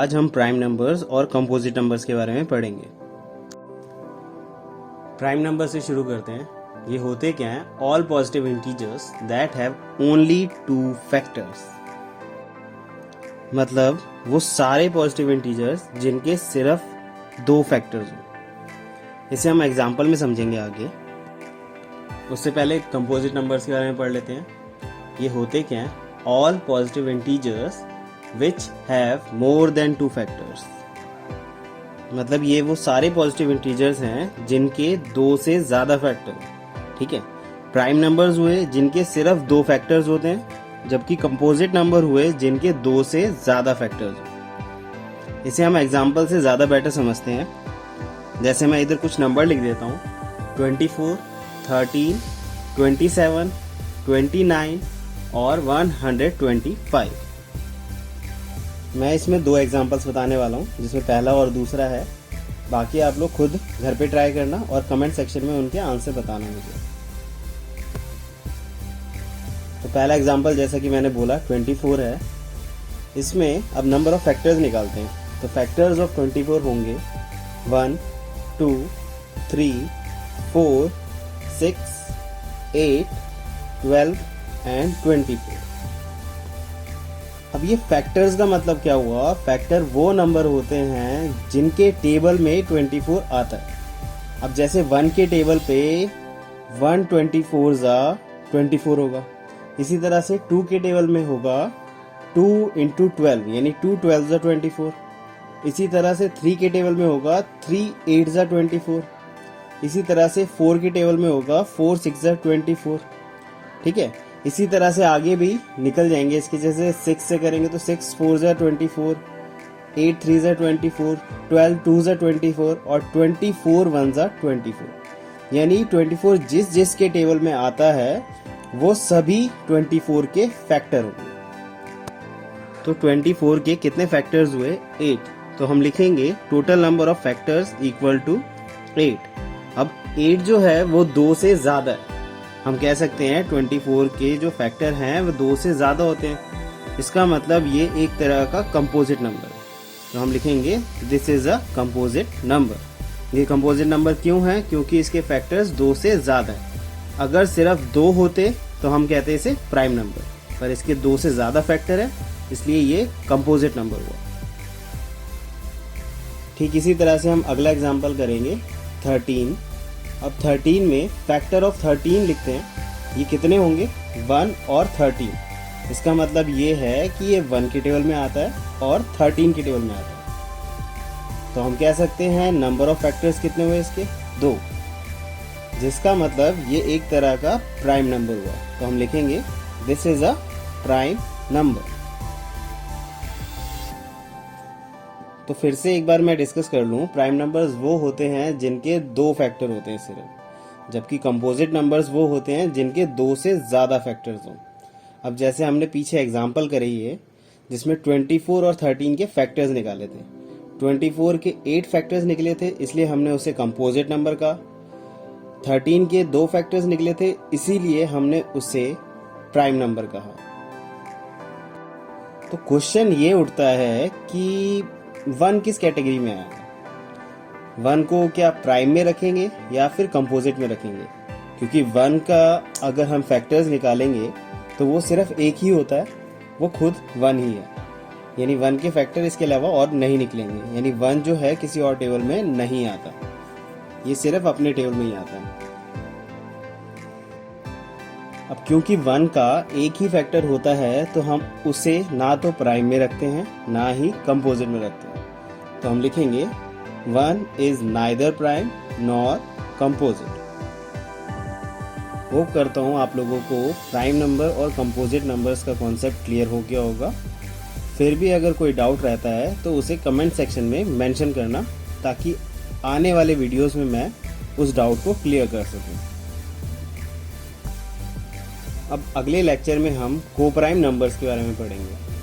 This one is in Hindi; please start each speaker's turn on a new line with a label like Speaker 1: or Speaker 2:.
Speaker 1: आज हम प्राइम नंबर्स और कंपोजिट नंबर्स के बारे में पढ़ेंगे। प्राइम नंबर से शुरू करते हैं। ये होते क्या हैं? All positive integers that have only two factors. मतलब वो सारे पॉजिटिव इंटीजर्स जिनके सिर्फ दो फैक्टर्स हो। इसे हम एग्जाम्पल में समझेंगे आगे। उससे पहले कंपोजिट नंबर्स के बारे में पढ़ लेते हैं। ये होते क्या हैं? All positive integers which have more than two factors। मतलब ये वो सारे पॉजिटिव इंटीजर्स हैं जिनके दो से ज़्यादा फैक्टर। ठीक है, प्राइम नंबर्स हुए जिनके सिर्फ दो फैक्टर्स होते हैं, जबकि कंपोजिट नंबर हुए जिनके दो से ज़्यादा फैक्टर्स हो। इसे हम एग्जाम्पल से ज़्यादा बेटर समझते हैं। जैसे मैं इधर कुछ नंबर लिख देता हूँ, 24, 13, 27, 29 और 125। मैं इसमें दो एग्जांपल्स बताने वाला हूँ, जिसमें पहला और दूसरा है। बाकी आप लोग खुद घर पे ट्राई करना और कमेंट सेक्शन में उनके आंसर बताना मुझे। तो पहला एग्जांपल जैसा कि मैंने बोला 24 है। इसमें अब नंबर ऑफ फैक्टर्स निकालते हैं। तो फैक्टर्स ऑफ 24 होंगे 1, 2, 3, 4, 6, 8, 12 एंड 24। अब ये फैक्टर्स का मतलब क्या हुआ? फैक्टर वो नंबर होते हैं जिनके टेबल में 24 आता है। अब जैसे 1 के टेबल पे 1 24 जा 24 होगा। इसी तरह से 2 के टेबल में होगा 2 × 12 यानी 2 12 जा 24। इसी तरह से 3 के टेबल में होगा 3 8 जा 24। इसी तरह से 4 के टेबल में होगा 4 6 जा 24। ठीक है, इसी तरह से आगे भी निकल जाएंगे इसके। जैसे 6 से करेंगे तो 6 4 जा 24, 8 3 जा 24, 12 2 जा 24 और 24 1 जा 24। यानी 24 जिस जिस के टेबल में आता है वो सभी 24 के फैक्टर होंगे। तो 24 के कितने फैक्टर्स हुए? 8। तो हम लिखेंगे total number of factors equal to 8। अब 8 जो है वो 2 से ज्यादा है। हम कह सकते हैं 24 के जो फैक्टर हैं वो 2 से ज़्यादा होते हैं। इसका मतलब ये एक तरह का कंपोजिट नंबर है। तो हम लिखेंगे this is a composite number. ये कंपोजिट नंबर क्यों है? क्योंकि इसके फैक्टर्स 2 से ज़्यादा हैं। अगर सिर्फ 2 होते तो हम कहते इसे प्राइम नंबर, पर इसके 2 से ज़्यादा फैक्टर है, इसलिए ये कंपोजिट नंबर हुआ। ठीक इसी तरह से हम अगला एग्जाम्पल करेंगे 13। अब 13 में फैक्टर ऑफ 13 लिखते हैं। ये कितने होंगे? 1 और 13। इसका मतलब ये है कि ये 1 के टेबल में आता है और 13 के टेबल में आता है। तो हम कह सकते हैं नंबर ऑफ फैक्टर्स कितने हुए इसके? 2, जिसका मतलब ये एक तरह का प्राइम नंबर हुआ। तो हम लिखेंगे this is a prime number. तो फिर से एक बार मैं डिस्कस कर लूँ। प्राइम नंबर्स वो होते हैं जिनके 2 फैक्टर होते हैं सिर्फ, जबकि कंपोजिट नंबर्स वो होते हैं जिनके 2 से ज़्यादा फैक्टर्स हों। अब जैसे हमने पीछे एग्जांपल करी है जिसमें 24 और 13 के फैक्टर्स निकाले थे। 24 के 8 फैक्टर्स निकले थे, इसलिए हमने उसे कंपोजिट नंबर कहा। 13 के 2 फैक्टर्स निकले थे, इसीलिए हमने उसे प्राइम नंबर कहा। तो क्वेश्चन ये उठता है कि 1 किस कैटेगरी में आएगा? 1 को क्या प्राइम में रखेंगे या फिर कंपोजिट में रखेंगे? क्योंकि 1 का अगर हम फैक्टर्स निकालेंगे तो वो सिर्फ एक ही होता है, वो खुद 1 ही है। यानी 1 के फैक्टर इसके अलावा और नहीं निकलेंगे। यानी 1 जो है किसी और टेबल में नहीं आता, ये सिर्फ अपने टेबल में ही आता है। अब क्योंकि 1 का एक ही फैक्टर होता है तो हम उसे ना तो प्राइम में रखते हैं ना ही कंपोजिट में रखते हैं। तो हम लिखेंगे 1 is neither prime nor composite. Hope करता हूँ आप लोगों को प्राइम नंबर और कंपोजिट नंबर्स का कॉन्सेप्ट क्लियर हो गया होगा। फिर भी अगर कोई डाउट रहता है तो उसे कमेंट सेक्शन में मेंशन करना, ताकि आने वाले वीडियोस में मैं उस डाउट को क्लियर कर सकूँ। अब अगले लेक्चर में हम कोप्राइम नंबर्स के बारे में पढ़ेंगे।